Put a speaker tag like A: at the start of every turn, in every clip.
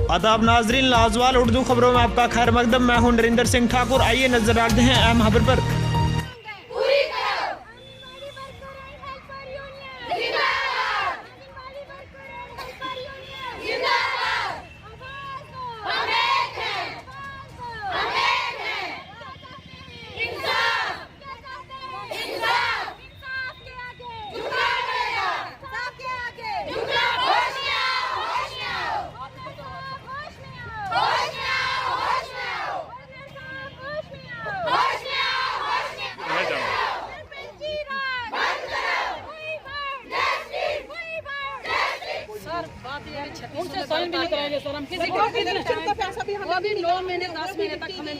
A: आदाब नाजरीन, लाजवाल उर्दू खबरों में आपका खैर मकदम। मैं हूं नरेंद्र सिंह ठाकुर। आइए नजर डालते हैं अहम खबर पर।
B: उनसे साइन भी नहीं कराएंगे सर, हम किसी को भी 9 महीने 10 महीने तक हमें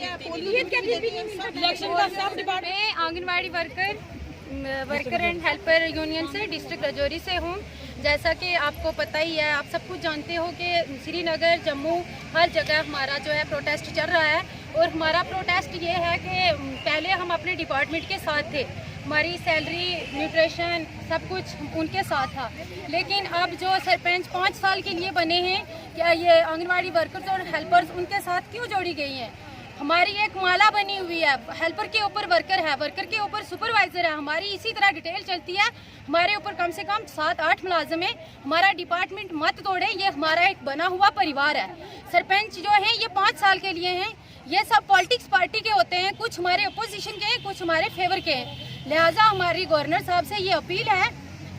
B: इलेक्शन का सब department.
C: Anganwadi worker and helper union से डिस्ट्रिक्ट राजौरी से हूँ। जैसा कि आपको पता ही है, आप सब कुछ जानते हो कि श्रीनगर, जम्मू, हर जगह हमारा जो है प्रोटेस्ट चल रहा है। और हमारा प्रोटेस्ट ये है कि पहले हम अपने डिपार्टमेंट के साथ थे, हमारी सैलरी, न्यूट्रिशन सब कुछ उनके साथ था। लेकिन अब जो सरपंच 5 साल के लिए बने हैं, क्या ये आंगनवाड़ी वर्कर्स और हेल्पर्स उनके साथ क्यों जोड़ी गई हैं? हमारी एक माला बनी हुई है, हेल्पर के ऊपर वर्कर है, वर्कर के ऊपर सुपरवाइजर है, हमारी इसी तरह डिटेल चलती है। हमारे ऊपर कम से कम 7-8 मुलाजिम हैं। हमारा डिपार्टमेंट मत तोड़े, ये हमारा एक बना हुआ परिवार है। सरपंच जो है ये 5 साल के लिए हैं। ये सब पॉलिटिक्स पार्टी के होते हैं, कुछ हमारे अपोजिशन के हैं, कुछ हमारे फेवर के हैं। लिहाजा हमारी गवर्नर साहब से ये अपील है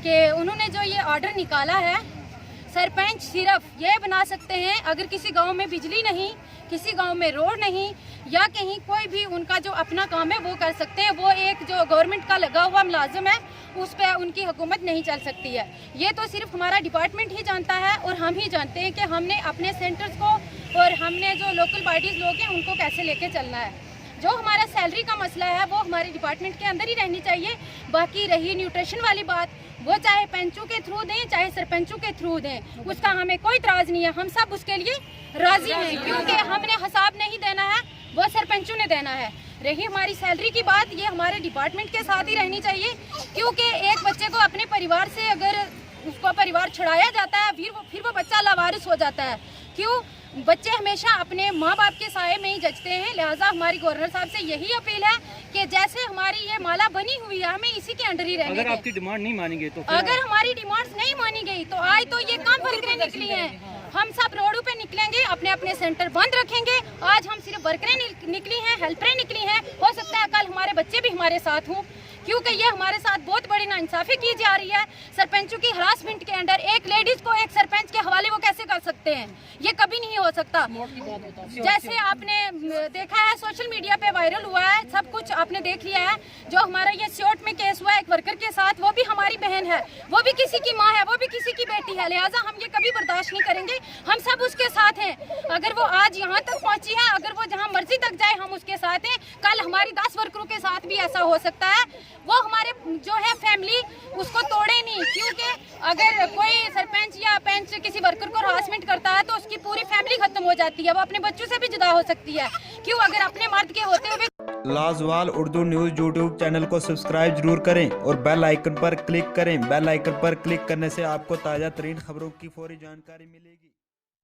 C: कि उन्होंने जो ये ऑर्डर निकाला है, सरपंच सिर्फ ये बना सकते हैं अगर किसी गांव में बिजली नहीं, किसी गांव में रोड नहीं, या कहीं कोई भी उनका जो अपना काम है वो कर सकते हैं। वो एक जो गवर्नमेंट का लगा हुआ मुलाजिम है, उस पर उनकी हुकूमत नहीं चल सकती है। ये तो सिर्फ हमारा डिपार्टमेंट ही जानता है और हम ही जानते हैं कि हमने अपने सेंटर्स को और हमने जो लोकल पार्टीज लोग हैं उनको कैसे लेके चलना है। जो हमारा सैलरी का मसला है वो हमारे डिपार्टमेंट के अंदर ही रहनी चाहिए। बाकी रही न्यूट्रिशन वाली बात, वो चाहे पंचों के थ्रू दें चाहे सरपंचों के थ्रू दें, उसका हमें कोई इतराज़ नहीं है। हम सब उसके लिए राजी हैं, क्योंकि हमने हिसाब नहीं देना है, वो सरपंचों ने देना है। रही हमारी सैलरी की बात, ये हमारे डिपार्टमेंट के साथ ही रहनी चाहिए, क्योंकि एक बच्चे को अपने परिवार से अगर उसका परिवार छुड़ाया जाता है, फिर वो बच्चा लावारिस हो जाता है। क्यों? बच्चे हमेशा अपने माँ बाप के साए में ही जचते हैं। लिहाजा हमारी गवर्नर साहब से यही अपील है कि जैसे हमारी ये माला बनी हुई है, हमें इसी के अंडर ही रहने।
D: अगर आपकी डिमांड नहीं मानेंगे तो
C: अगर हमारी डिमांड्स नहीं मानी गई तो आज तो ये काम वर्करें निकली हैं, हम सब रोडों पे निकलेंगे, अपने अपने सेंटर बंद रखेंगे। आज हम सिर्फ वर्करें निकली हैं, हेल्परें निकली हैं, हो सकता है कल हमारे बच्चे भी हमारे साथ हों, क्योंकि ये हमारे साथ बहुत बड़ी नाइंसाफी की जा रही है। सरपंचों की हरासमेंट के अंडर एक लेडीज को एक सरपंच के हवाले वो कैसे कर सकते हैं? ये कभी नहीं हो सकता। जैसे आपने देखा है, सोशल मीडिया पे वायरल हुआ है, सब कुछ आपने देख लिया है। जो हमारा ये सियोट में केस हुआ है एक वर्कर के साथ, वो भी हमारी बहन है, वो भी किसी की माँ है, वो भी किसी की बेटी है। लिहाजा हम ये कभी बर्दाश्त नहीं करेंगे, हम सब उसके साथ हैं। अगर वो आज यहाँ तक पहुँची है, अगर वो जहाँ मर्जी तक जाए, हम उसके साथ हैं। कल हमारी 10 वर्करों के साथ भी ऐसा हो सकता है। वो हमारे जो है फैमिली उसको तोड़े नहीं, क्योंकि अगर कोई सरपंच या पंच किसी वर्कर को हरासमेंट करता है तो उसकी पूरी फैमिली खत्म हो जाती है, वो अपने बच्चों से भी जुदा हो सकती है। क्यों? अगर अपने मर्द के होते हुए।
A: लाजवाल उर्दू न्यूज़ यूट्यूब चैनल को सब्सक्राइब जरूर करें और बेल आइकन पर क्लिक करें। बेल आइकन पर क्लिक करने से आपको ताज़ा तरीन खबरों की फौरी जानकारी मिलेगी।